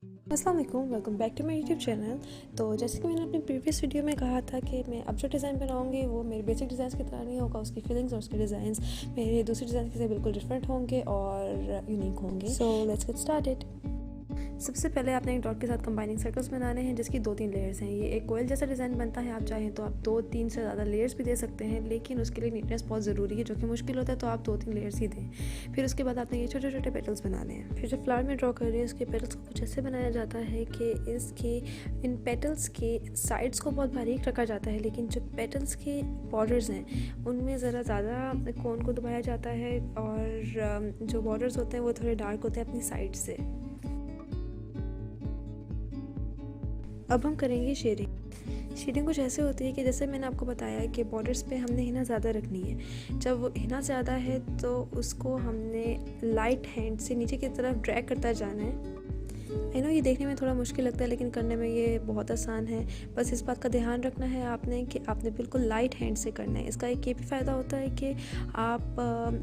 अस्सलाम वालेकुम, welcome back to my YouTube channel. तो जैसे कि मैंने अपनी प्रीवियस वीडियो में कहा था कि मैं अब जो डिज़ाइन बनाऊंगी वो मेरे बेसिक डिज़ाइंस की तरह नहीं होगा। उसकी फीलिंग्स और उसके डिज़ाइंस मेरे दूसरे डिज़ाइन से बिल्कुल डिफरेंट होंगे और यूनिक होंगे। So let's get started. सबसे पहले आपने एक डॉट के साथ कंबाइनिंग सर्कल्स बनाने हैं जिसकी 2-3 लेयर्स हैं। ये एक कोयल जैसा डिज़ाइन बनता है। आप चाहें तो आप 2-3 से ज़्यादा लेयर्स भी दे सकते हैं, लेकिन उसके लिए नीटनेस बहुत ज़रूरी है जो कि मुश्किल होता है, तो आप 2-3 लेयर्स ही दें। फिर उसके बाद आपने ये छोटे छोटे पेटल्स बनाने हैं। फिर जो फ्लावर में ड्रॉ कर रही है उसके पेटल्स को कुछ ऐसे बनाया जाता है कि इसके इन पेटल्स के साइड्स को बहुत बारीक रखा जाता है, लेकिन जो पेटल्स के बॉर्डर्स हैं उनमें ज़रा ज़्यादा कोन को दबाया जाता है और जो बॉर्डर्स होते हैं वो थोड़े डार्क होते हैं अपनी साइड से। अब हम करेंगे शेडिंग कुछ ऐसे होती है कि जैसे मैंने आपको बताया कि बॉर्डर्स पे हमने हिना ज़्यादा रखनी है। जब वो हिना ज़्यादा है तो उसको हमने लाइट हैंड से नीचे की तरफ ड्रैग करता जाना है। आई नो ये देखने में थोड़ा मुश्किल लगता है, लेकिन करने में ये बहुत आसान है। बस इस बात का ध्यान रखना है आपने कि आपने बिल्कुल लाइट हैंड से करना है। इसका एक ये भी फ़ायदा होता है कि आप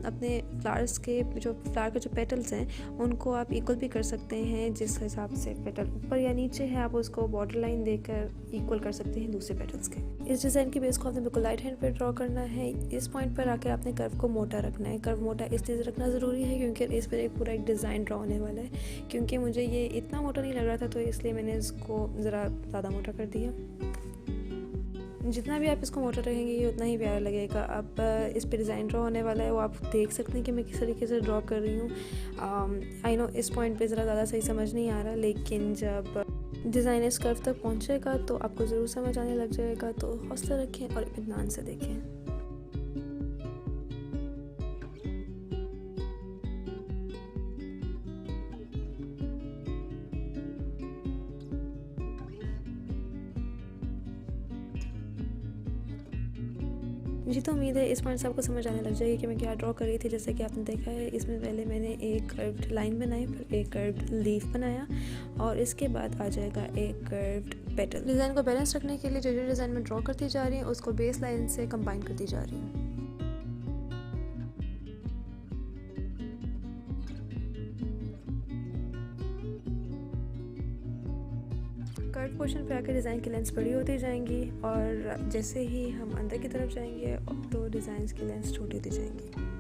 अपने फ्लावर्स के फ्लावर के जो पेटल्स हैं उनको आप इक्वल भी कर सकते हैं। जिस हिसाब से पेटल ऊपर या नीचे है आप उसको बॉर्डर लाइन देकर इक्वल कर सकते हैं दूसरे पेटल्स के। इस डिज़ाइन की बेस को आपने बिल्कुल लाइट हैंड पर ड्रॉ करना है। इस पॉइंट पर आकर आपने कर्व को मोटा रखना है। कर्व मोटा इसलिए रखना ज़रूरी है क्योंकि इस पर एक पूरा एक डिज़ाइन ड्रॉ होने वाला है। क्योंकि मुझे ये इतना मोटा नहीं लग रहा था तो इसलिए मैंने इसको ज़रा ज़्यादा मोटा कर दिया। जितना भी आप इसको मोटा रखेंगे ये उतना ही प्यारा लगेगा। अब इस पे डिज़ाइन ड्रॉ होने वाला है, वो आप देख सकते हैं कि मैं किस तरीके से ड्रॉ कर रही हूँ। आई नो इस पॉइंट पे ज़रा ज़्यादा सही समझ नहीं आ रहा, लेकिन जब डिज़ाइन इस कर्व तक पहुँचेगा तो आपको ज़रूर समझ आने लग जाएगा। तो हौसला रखें और इत्मीनान से देखें। मुझे तो उम्मीद है इस पॉइंट से आपको समझ आने लग जाएगी कि मैं क्या ड्रॉ कर रही थी। जैसे कि आपने देखा है इसमें पहले मैंने एक कर्व्ड लाइन बनाई, फिर एक कर्व्ड लीफ बनाया और इसके बाद आ जाएगा एक कर्व्ड पेटल। डिज़ाइन को बैलेंस रखने के लिए जो जो डिज़ाइन में ड्रॉ करती जा रही है उसको बेस लाइन से कंबाइन करती जा रही हूँ। कर्व पोर्शन पे आकर डिज़ाइन की लेंथ बड़ी होती जाएंगी और जैसे ही हम अंदर की तरफ जाएंगे तो डिज़ाइन की लेंथ छोटी होती जाएंगी।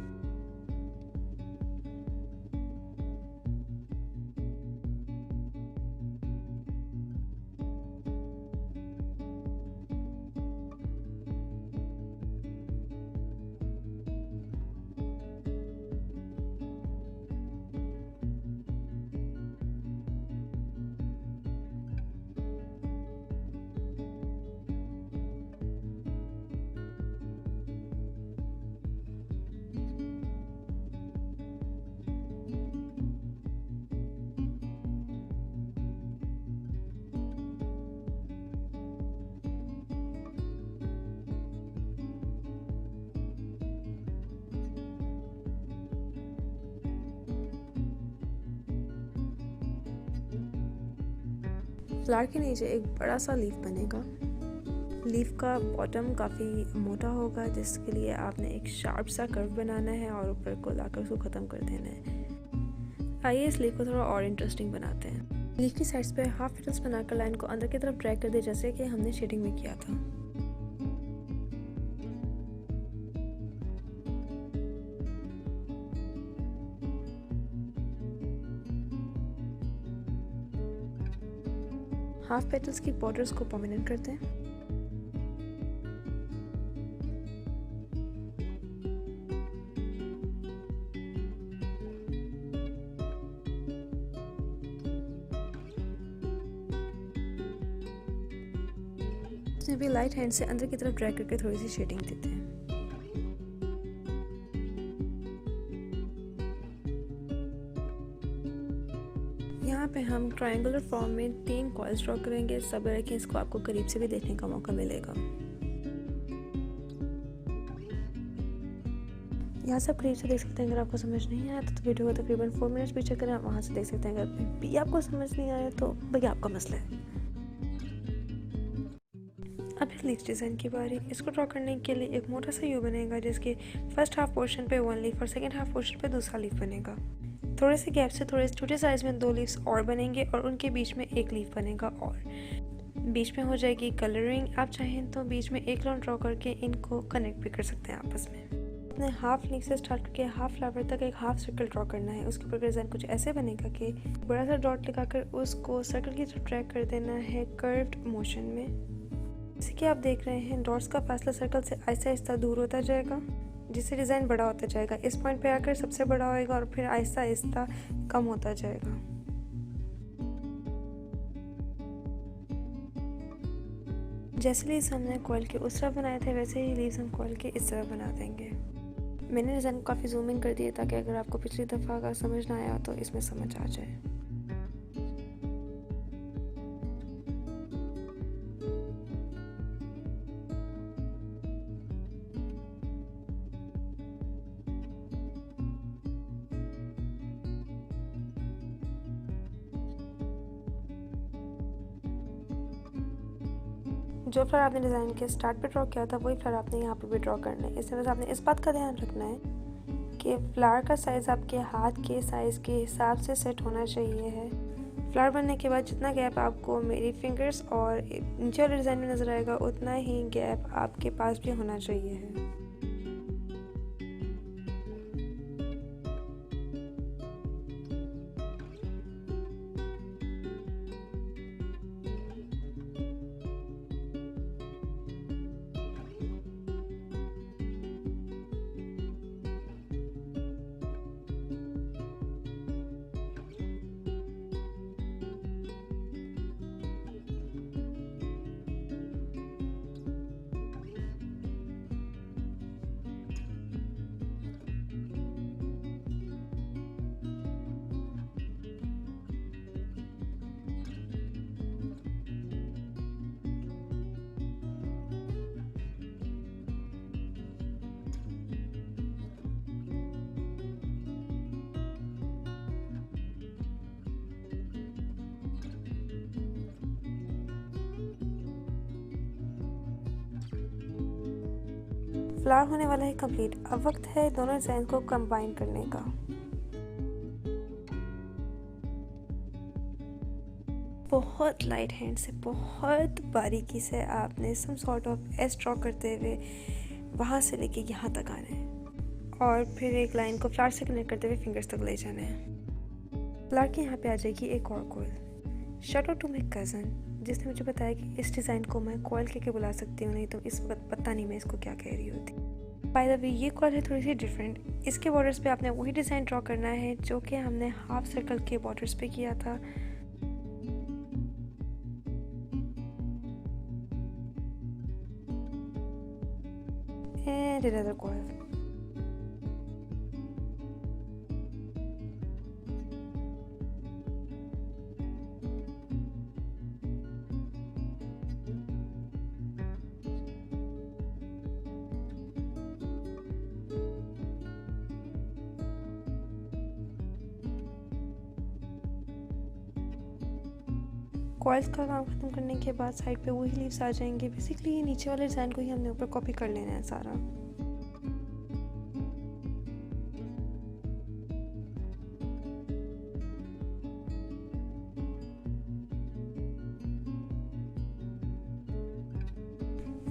फ्लावर के नीचे एक बड़ा सा लीफ बनेगा। लीफ का बॉटम काफ़ी मोटा होगा जिसके लिए आपने एक शार्प सा कर्व बनाना है और ऊपर को लाकर उसको ख़त्म कर देना है। आइए इस लीफ को थोड़ा और इंटरेस्टिंग बनाते हैं। लीफ की साइड्स पे हाफ पेटल्स बनाकर लाइन को अंदर की तरफ ड्रैग कर दे जैसे कि हमने शेडिंग में किया था। हाफ पेटल्स की बॉर्डर्स को परमानेंट करते हैं। इसमें भी लाइट हैंड से अंदर की तरफ ड्रैग करके थोड़ी सी शेडिंग देते हैं। यहाँ पे हम ट्रायंगुलर फॉर्म में 3 कॉइल्स ड्रॉ करेंगे। सब्र रखें, इसको आपको करीब से भी देखने का मौका मिलेगा। यहाँ से आप करीब से देख सकते हैं। अगर आपको समझ नहीं आया तो वीडियो को तकरीबन 4 मिनट्स पीछे करें, आप वहाँ से देख सकते हैं। अगर भी आपको समझ नहीं आया तो भैया आपका मसला है। अब इस लीफ डिज़ाइन की बारी। इसको ड्रॉ करने के लिए एक मोटा सा यू बनेगा जिसके फर्स्ट हाफ पोर्शन पे 1 लीफ और सेकंड हाफ पोर्शन पे दूसरा लीफ बनेगा। थोड़े से गैप से थोड़े छोटे साइज़ में 2 लीव्स और बनेंगे और उनके बीच में एक लीफ बनेगा और बीच में हो जाएगी कलरिंग। आप चाहें तो बीच में एक राउंड ड्रॉ करके इनको कनेक्ट भी कर सकते हैं आपस में। अपने हाफ लीफ से स्टार्ट करके हाफ फ्लावर तक एक हाफ सर्कल ड्रॉ करना है। उसके ऊपर डिज़ाइन कुछ ऐसे बनेगा कि बड़ा सा डॉट लगाकर उसको सर्कल की तरफ ट्रैक कर देना है कर्व्ड मोशन में। जैसे कि आप देख रहे हैं डॉट्स का फासला सर्कल से आहिस्ता आहिस्ता दूर होता जाएगा, जिससे डिज़ाइन बड़ा होता जाएगा। इस पॉइंट पे आकर सबसे बड़ा होएगा और फिर आहिस्ता आहिस्ता कम होता जाएगा। जैसे लीव्स हमने कॉइल के उस तरफ बनाए थे वैसे ही लीव्स हम कॉइल के इस तरफ बना देंगे। मैंने डिज़ाइन को काफ़ी जूम इन कर दिया ताकि अगर आपको पिछली दफ़ा का समझ ना आया तो इसमें समझ आ जाए। जो फ्लावर आपने डिज़ाइन के स्टार्ट पे ड्रॉ किया था वही फ्लावर आपने यहाँ पे भी ड्रॉ करना है। इसमें बस आपने इस बात का ध्यान रखना है कि फ्लावर का साइज़ आपके हाथ के साइज़ के हिसाब से सेट होना चाहिए है। फ्लावर बनने के बाद जितना गैप आपको मेरी फिंगर्स और नीचे वाले डिज़ाइन में नज़र आएगा उतना ही गैप आपके पास भी होना चाहिए है। फ्लावर होने वाला है कंप्लीट। अब वक्त है दोनों डिज़ाइन को कंबाइन करने का। बहुत लाइट हैंड से बहुत बारीकी से आपने some sort of S draw करते हुए वहाँ से लेके यहाँ तक आना है और फिर एक लाइन को फ्लावर से कनेक्ट करते हुए फिंगर्स तक ले जाना है। फ्लावर के यहाँ पे आ जाएगी एक और coil. Shout out to my cousin जिसने मुझे बताया कि इस डिज़ाइन को मैं कॉइल के बुला सकती हूँ, नहीं तो इस वक्त पता नहीं मैं इसको क्या कह रही होती। बाय द वे ये कॉइल है थोड़ी सी डिफरेंट। इसके बॉर्डर्स पे आपने वही डिज़ाइन ड्रॉ करना है जो कि हमने हाफ सर्कल के बॉर्डर्स पे किया था। And another coil. कॉइल्स का काम ख़त्म करने के बाद साइड पे वही लीव्स आ जाएंगे। बेसिकली ये नीचे वाले डिज़ाइन को ही हमने ऊपर कॉपी कर लेना है सारा।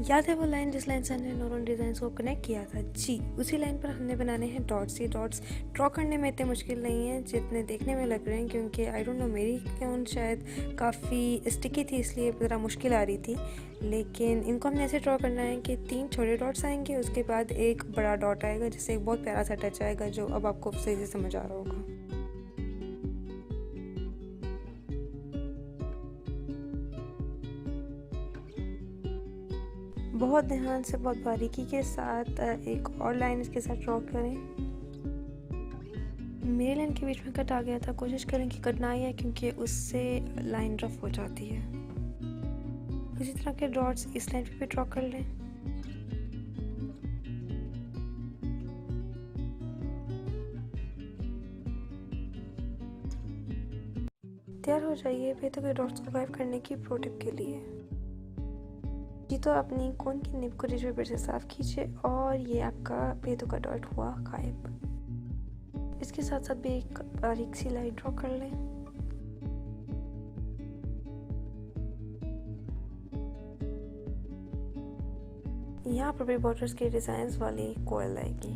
याद है वो लाइन जिस लाइन से हमने दोनों डिज़ाइन को कनेक्ट किया था? जी, उसी लाइन पर हमने बनाने हैं डॉट्स। ये डॉट्स ड्रॉ करने में इतने मुश्किल नहीं है जितने देखने में लग रहे हैं, क्योंकि आई डोंट नो मेरी क्यों शायद काफ़ी स्टिकी थी इसलिए ज़रा मुश्किल आ रही थी। लेकिन इनको हमने ऐसे ड्रॉ करना है कि 3 छोटे डॉट्स आएंगे, उसके बाद एक बड़ा डॉट आएगा जिससे एक बहुत प्यारा सा टच आएगा जो अब आपको सही से समझ आ रहा होगा। बहुत ध्यान से बहुत बारीकी के साथ एक और लाइन इसके साथ ड्रॉ करें। मेरी लाइन के बीच में कट आ गया था, कोशिश करें कि कट ना आए क्योंकि उससे लाइन रफ हो जाती है। इसी तरह के डॉट्स इस लाइन पे भी ड्रॉ कर लें। तैयार हो जाइए बेतु के डॉट्स को गायब करने की प्रो टिप के लिए। जी तो अपनी कोन की निब को टिश्यू पेपर से साफ कीजिए और ये आपका बेतु का डॉट हुआ गायब। इसके साथ साथ भी एक बारीक सी लाइन ड्रॉ कर लें। यहाँ पर भी बॉर्डर्स के डिज़ाइंस वाली कॉइल आएगी।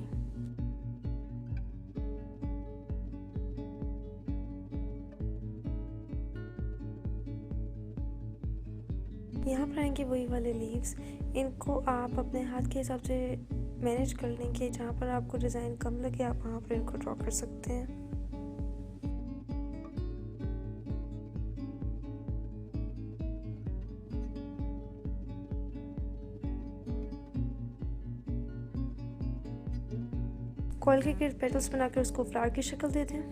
यहाँ पर आएंगे वही वाले लीव्स। इनको आप अपने हाथ के हिसाब से मैनेज कर लेंगे। जहाँ पर आपको डिज़ाइन कम लगे आप वहाँ पर इनको ड्रॉ कर सकते हैं। कॉइल के गिर्द पेटल्स बनाकर उसको फ्लावर की शक्ल दे दें।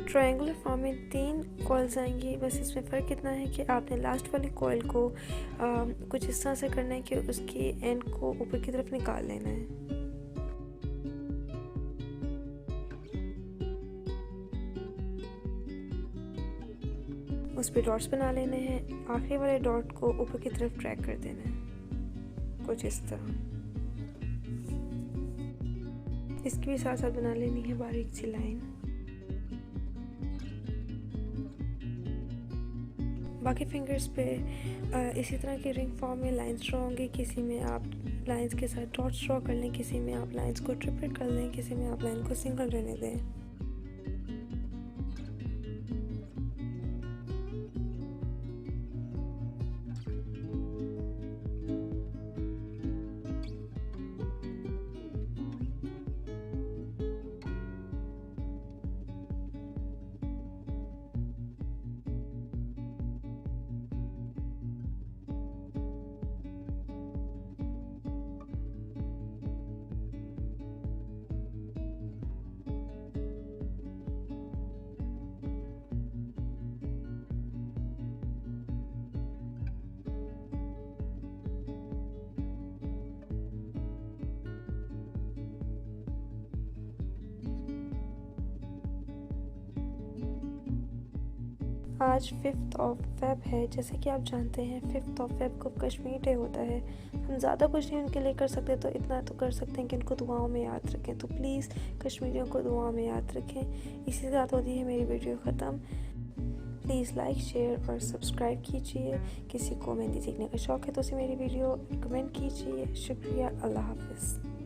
ट्रायंगुलर फॉर्म में 3 कॉइल्स आएंगी। बस इसमें फ़र्क इतना है कि आपने लास्ट वाली कॉइल को कुछ इस तरह से करना है कि उसकी एंड को ऊपर की तरफ निकाल लेना है। उस पर डॉट्स बना लेने हैं। आखिरी वाले डॉट को ऊपर की तरफ ड्रैग कर देना है कुछ इस तरह। इसकी भी साथ साथ बना लेनी है बारीक सी लाइन। बाकी फिंगर्स पे इसी तरह की रिंग फॉर्म में लाइंस ड्रॉ होंगी। किसी में आप लाइंस के साथ डॉट्स ड्रॉ कर लें, किसी में आप लाइंस को ट्रिपल कर लें, किसी में आप लाइन को सिंगल रहने दें। आज 5th ऑफ फेब है। जैसे कि आप जानते हैं 5th ऑफ फेब को कश्मीर डे होता है। हम ज़्यादा कुछ नहीं उनके लिए कर सकते, तो इतना तो कर सकते हैं कि उनको दुआओं में याद रखें। तो प्लीज़ कश्मीरियों को दुआओं में याद रखें। इसी के साथ होती है मेरी वीडियो ख़त्म। प्लीज़ लाइक, शेयर और सब्सक्राइब कीजिए। किसी को मेहंदी सीखने का शौक़ है तो उसे मेरी वीडियो कमेंट कीजिए। शुक्रिया। अल्लाह हाफ़िज़।